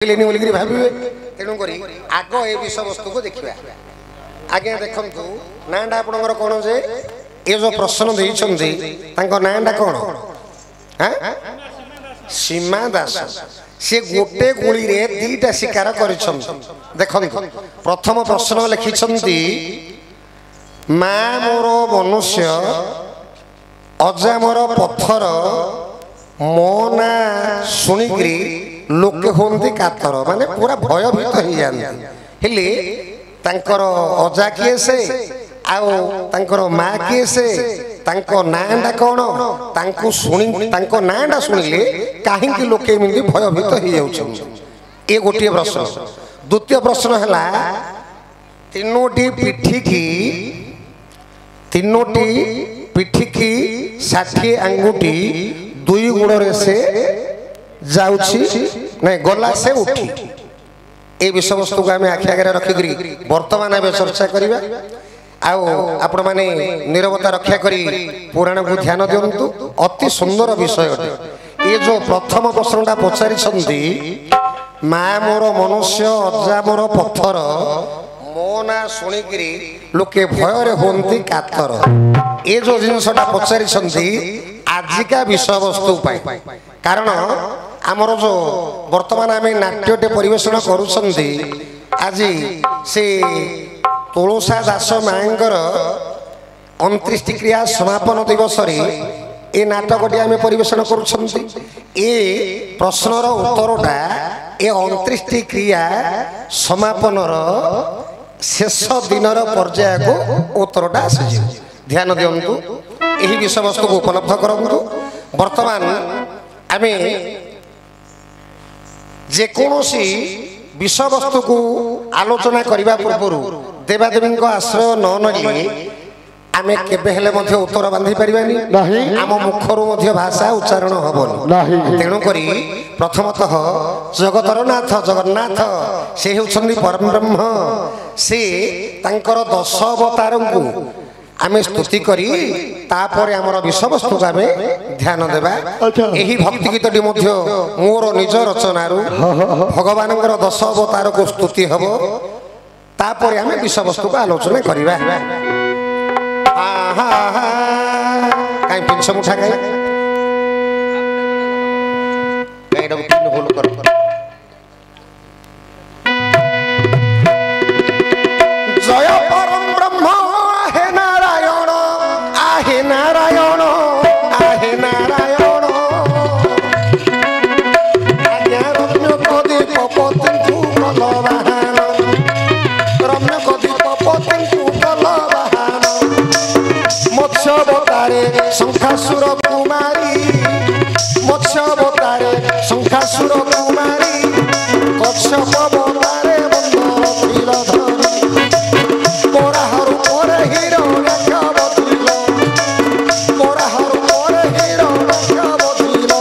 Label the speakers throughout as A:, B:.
A: भावे तेणुक आग ए विषय वस्तु को देखा आज्ञा देखु नाटा आपणकर कौन जे ये जो प्रश्न देते नाटा कौन सीमा दास सी गोटे गुली रे दीटा शिकार कर देख प्रथम प्रश्न लिखिं माँ मोर मनुष्य अजा मोर पत्थर मो ना शुणिकी लोके होती कातर माने पूरा भयभीत हो जाते अजा किए से आर माँ किए से नाटा कौन नाटा शुणिले कहीं लोके भयभीत हो जाए गोटे प्रश्न। द्वितीय प्रश्न है तीनोटी पिठिकी 60 आंगुठी दुई गुण से जाउछि नहीं गला से उठी ए विषय वस्तु को आम आखि आगे रखिक बर्तमान आम चर्चा करवा आपण मैंने निरवता रक्षा करी पुराण को ध्यान दिंतु अति सुंदर विषय ये जो प्रथम प्रश्नटा पचारि माँ मोर मनुष्य अजा मोर पत्थर मो ना शुणिकी लोके भयर होती कातर ये जो जिनसटा पचारि आजिका विषय वस्तु कारण आमर जो वर्तमान आम नाट्यटे परिवेषण करुँच आज से तुलसा दास माँकर 29 क्रिया समापन दिवस ये नाटकटी आम परिवेषण करुँच प्रश्नर उत्तरटा ये 29 क्रिया समापनर शेष दिनर पर्याय को उत्तरटा आसी ध्यान दिंतु यही विषय वस्तु को उपलब्ध करूँ। वर्तमान आम जेकोसी विषय वस्तु को आलोचना करने पूर्व देवादेवी आश्रय न नई आम केबे उत्तर बांधि पारिबानी आम मुखर भाषा उच्चारण हेनी तेणुक प्रथमतः जगतर नाथ जगन्नाथ से होउछन्ति परम ब्रह्म से तांकर 10 अवतार को आम स्तुति करी तापर आमर विषय वस्तु को आम ध्यान देवा यही भक्ति गीतटी मोर निज रचनारू भगवान 10 अवतार को स्तुति हम तापर आम विषय वस्तु को आलोचना करवा कहीं पिंच मुठा कहीं भूल कर जय परम ब्रह्म आहे नारायण आहे नारायण आहे नारायण आज्ञा रम्य कदीप पतिंकु कलवाहन रम्य कदीप पतिंकु कलवाहन मत्स्यावतारे शंखासुर कुमारी मत्स्यावतारे शंखासुर कुमारी कच्छप अवतारे बंदर त्रिलधरी मोराहरु मोर हिरण्य बधिल मोराहरु मोर हिरण्य बधिल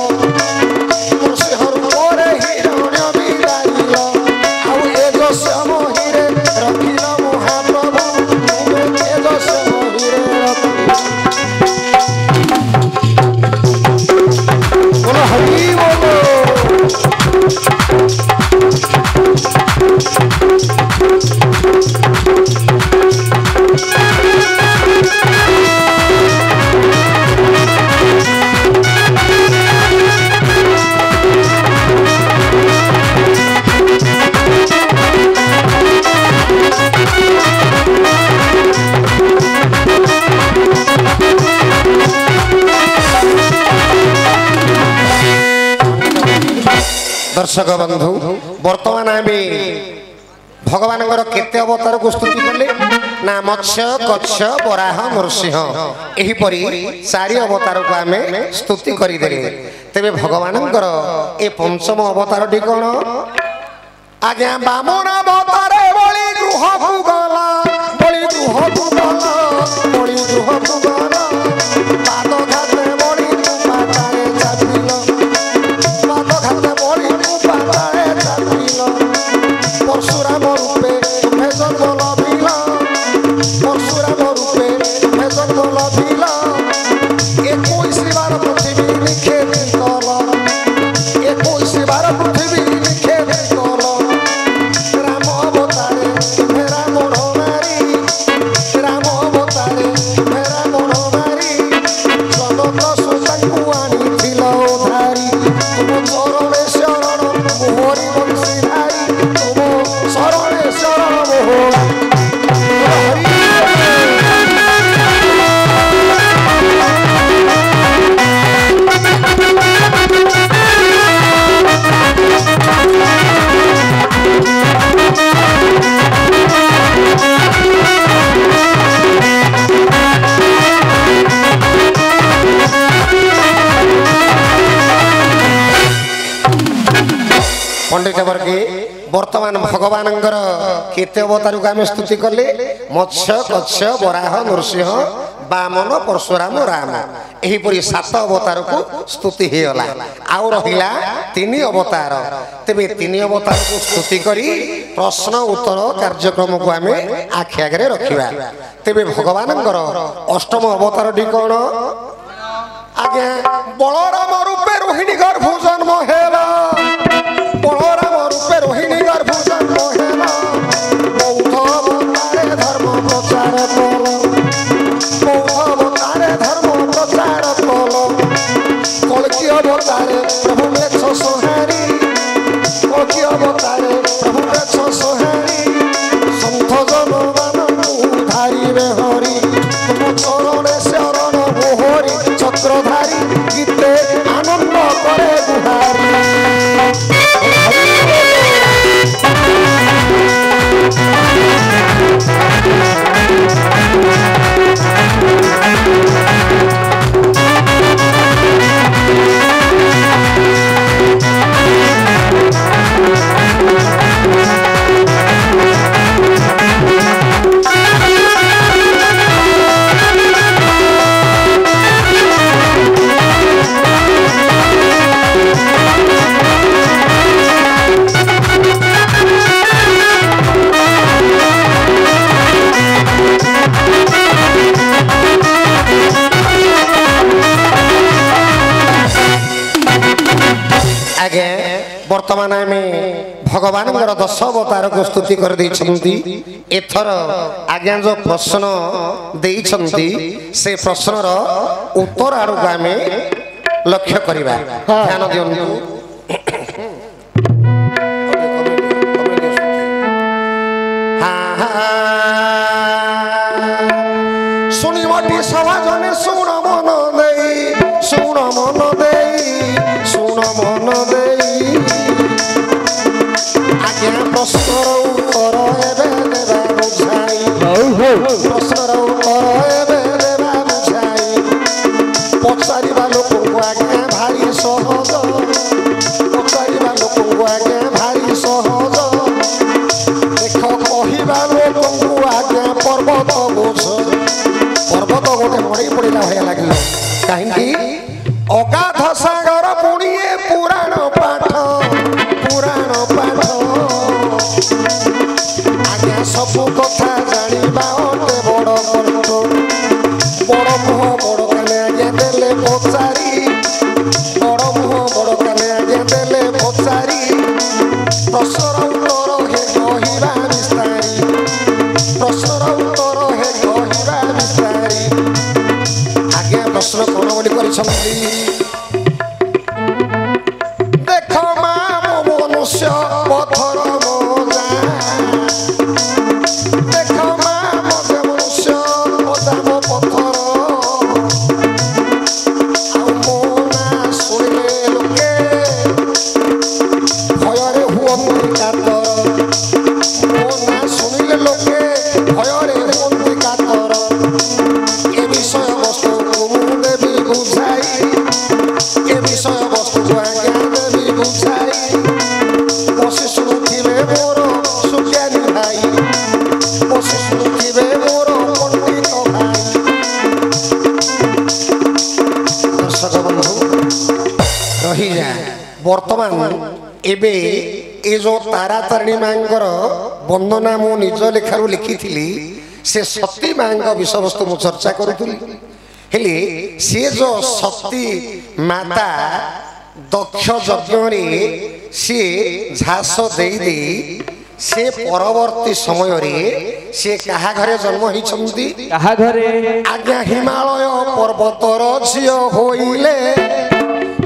A: नृसिंहरु मोर हिरण्य बिलाइल आउ एजस मोहिरे रखिल महाप्रभु तुमे एजस मोहिरे बोलो हरि बोलो दर्शक बंधु वर्तमान आम भगवान केते अवतार को स्तुति कले ना मत्स्य कच्छ वराह नृसिंह एहीपरी 4 अवतार को आम स्तुति करदे तेरे भगवान ए पंचम अवतार टी कौन आज्ञा बामन अवतार बलि गृह को गला बलि गृह को गला बलि गृह को गला पाद घाते बलि पातारे चापिल पाद घाते बलि पातारे चापिल परशुराम रूपे तुम्हें जन्म लभिल परशुराम रूपे तुम्हें जन्म लभिल 21 बार पृथ्वी निखे कल 21 बार पृथ्वी निखे कल वर्तमान भगवान केते अवतार को आम स्तुति कले मत्स्य कच्छ वराह नृसिंह बामन परशुराम राम एहीपरी 7 अवतार को स्तुति होगा आउ रहिला 3 अवतार तेबे 3 अवतार को स्तुति करी प्रश्न उत्तर कार्यक्रम को आम आखि आगे रखिबा तेबे भगवान अष्टम अवतार टी कौन आगे बलराम रूपे रोहिणी गर्भ जन्म हेला बलराम रूपे रोहिणी गर्भ जन्म हेला बौद्ध अवतारे धर्म प्रचार कल बौद्ध अवतारे धर्म प्रचार कल कल्की अवतारे प्रभु मेछ सोहारी कल्की अवतारे प्रभु मेछ सोहारी संत जनमान धारिबे हरि तुम चरणे शरण मोहरी चक्रधारी गीते आनंद करे गुहारी वर्तमान आम भगवान 10 अवतार को स्तुति कर एथर आज्ञा जो प्रश्न देइछंती से प्रश्नर उत्तर आड़ को आम लक्ष्य करवा ध्यान दियंतु सुनिवटी सभा जने सुन मन देई सुन मन देई सुन मन देई आज्ञा प्रश्नर उत्तर एबे देबा बुझाई प्रश्नर उत्तर एबे देबा बुझाई पचारिबा लोक को आज्ञा भारी सहज पचारिबा लोक को आज्ञा भारी सहज देख कहिबा लोक को आज्ञा पर्वत बोझ पर्वत गोटे मड़ी पड़ा भाया लगे कहीं अगाध सागर पुणिए पुराण पाठ आज्ञा सबू कथा जानिबा अटे बड़ कष्ट बड़ मुह बड़ काने आज्ञा देले पचारी बड़ मुह बड़ काने आज्ञा देले पचारी प्रश्नर उत्तर हे कहिबा विस्तारी प्रश्नर उत्तर हे कहिबा विस्तारी आज्ञा प्रश्न कौन बोली करिसंती देख मा मनुष्य पथर मजा देख मा मनुष्य पदाम पथर आउ मो ना शुणिले लोके भୟରେ हुअन्ति कातर मो ना शुणिले लोके भୟରେ हुअन्ति कातर ए विषय वस्तु को देवी बुझाई ए विषय वस्तु को आज्ञा देवी बुझाई बसी शुणुथिबे मोर सुज्ञानी भाई बसी शुणुथिबे मोर पंडित भाई दर्शक बंधु रही जा वर्तमान एबे ए जो तारा तारिणी मांगर वंदना मु निज लेखारू लिखी से सती मांग विषय वस्तु मु चर्चा करूली हेले सी जो सती माता दक्ष यज्ञ सी झास दे से परवर्ती समय सी क्या घरे जन्म होती आज्ञा हिमालय पर्वतर झील होइले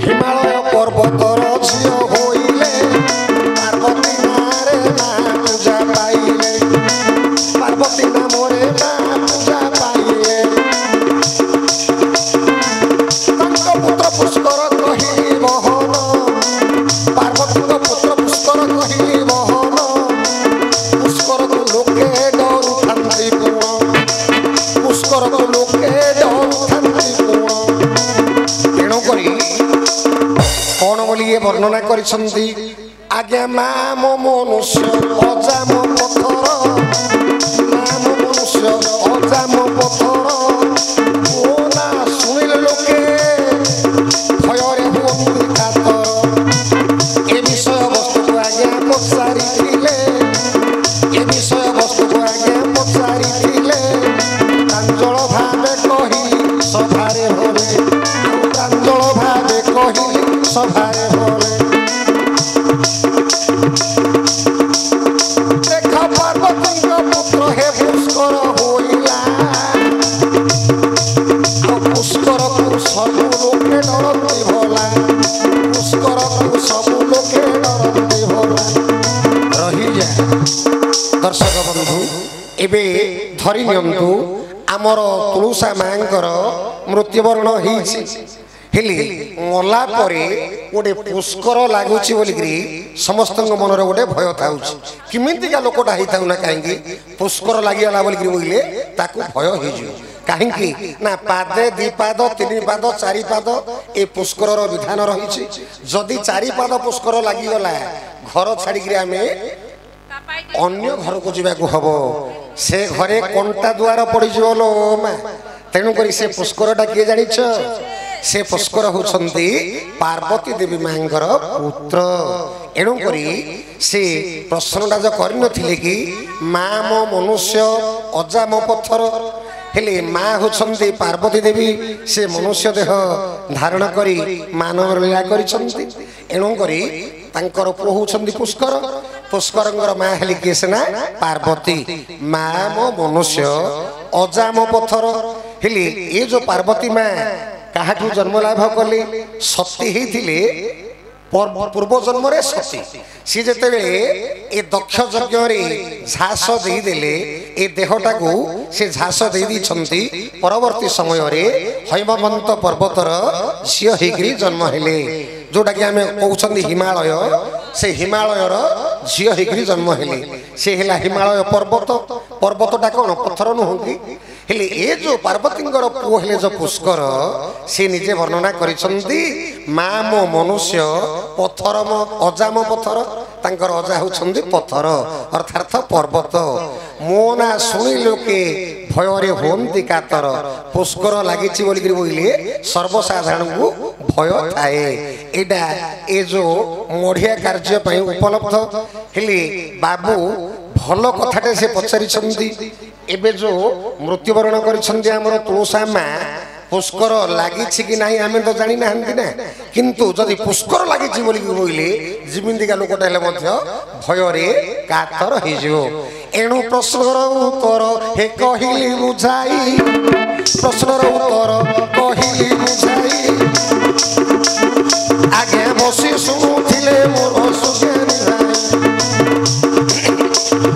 A: हिमालय पर्वतर झील होइले पार्वती नारे माँ पूजा पाइले पार्वती नामरे माँ पूजा पाइले पुत्र पुष्कर कहिली मोहन पार्वती पुत्र पुष्कर कहिली मोहन पुष्कर को लोके डरू थांती गुण पुष्कर को लोके डरू थांती गुण तेणुक कौन बोली ये वर्णना करिसंती आज्ञा आज्ञा माम मनुष्य अजाम पथर माम मनुष्य अजाम पथर ओ ना सुनिले लोके भयरे हुअन्ति कातर ए विषय वस्तु को आज्ञा पचारि थिले ए विषय वस्तु को आज्ञा पचारि थिले प्राञ्जल भावे कहि सभारे होले प्राञ्जल भावे कहि सभारे होले दर्शक बंधु एबे धरी नियंतु आमर तुलसा मांकर मृत्युवरण होइछि हेली मला परे गोटे पुष्कर लागुछि बोलिकरी समस्त मन रे गोटे भय थाउछि किमितिका लोकटा हेइ थाउ ना काहेकि पुष्कर लागिला बोलिकरी बोइले ताकू भय होइजियो काहेकि ना पादे दि पाद तीन पाद चारि पाद ए पुष्कर रो विधान रहिछि जदि चारि पाद पुष्कर लागि गला घर छाड़ी करी आमे अन्य घर को जीवा को हबो से घरे कंटा द्वार पड़ी जलो मा तेनु करी से पुष्करटा किए जानिछ से पुष्कर होछंती पार्वती देवी मांगर पुत्र एणु करी से प्रश्नटा जो करि नथिले कि माम मनुष्य अजाम पत्थर हेले माँ होछंती पार्वती देवी से मनुष्य देह धारण करी मानव लीला करिसंती एणु करी तांकर पुओ होछंती पुष्कर पुष्करंगर माँ हेली किए सेना पार्वती माम मनुष्य अजाम पत्थर हेली ये जो पार्वती माँ काहाठू जन्म लाभ कले सती ही पूर्व जन्म रे सती सी जेते ए दक्ष यज्ञ रे झास दे देले ए देहटा को से झास दे दी छंती परवर्ती समय रे हैमवंत पर्वतर झियो हेकरी जन्म हेले जोटा कि आमे कहउछंदी हिमालय से हिमालय रो झियो हेकरी जन्म हेले से हेला हिमालय पर्वत पर्वतटा कोन पत्थर न होंती हेले ए जो पार्वतींगर पुओ हेले जो पुष्कर से निजे वर्णना करिसंती माम मनुष्य पत्थर अजाम पत्थर तांकर अजा होछंदी पत्थर अर्थात पर्वत मो ना सुनी लोके भयरे होंती कातर पुष्कर लागिछि बोली करी बोइले सर्वसाधारण को भय थाए एडा ए जो मढ़िया कार्य पई उपलब्ध हेले बाबू भल कथाटे से पचारिछंदी एबे जो मृत्युवरण करिछंदी हमर तुलसा माँ पुष्कर लागिछि कि नाही आमे तो जानि नाहंती ना किंतु जदि पुष्कर लागिछि बोली बोइले जिमिंदिका लोकटा हेले मध्य भयरे कातर हेजियो एणु प्रश्नर उत्तर हे कहिली बुझाई प्रश्नर उत्तर कहिली बुझाई आगे बसी सुनुथिले मोर सुज्ञानी भाई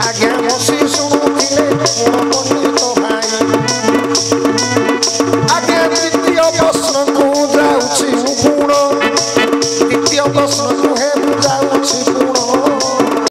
A: आगे बसी सुनुथिले मोर पंडित भाई आगे द्वितीय प्रश्न को जाउछि गुण द्वितीय प्रश्न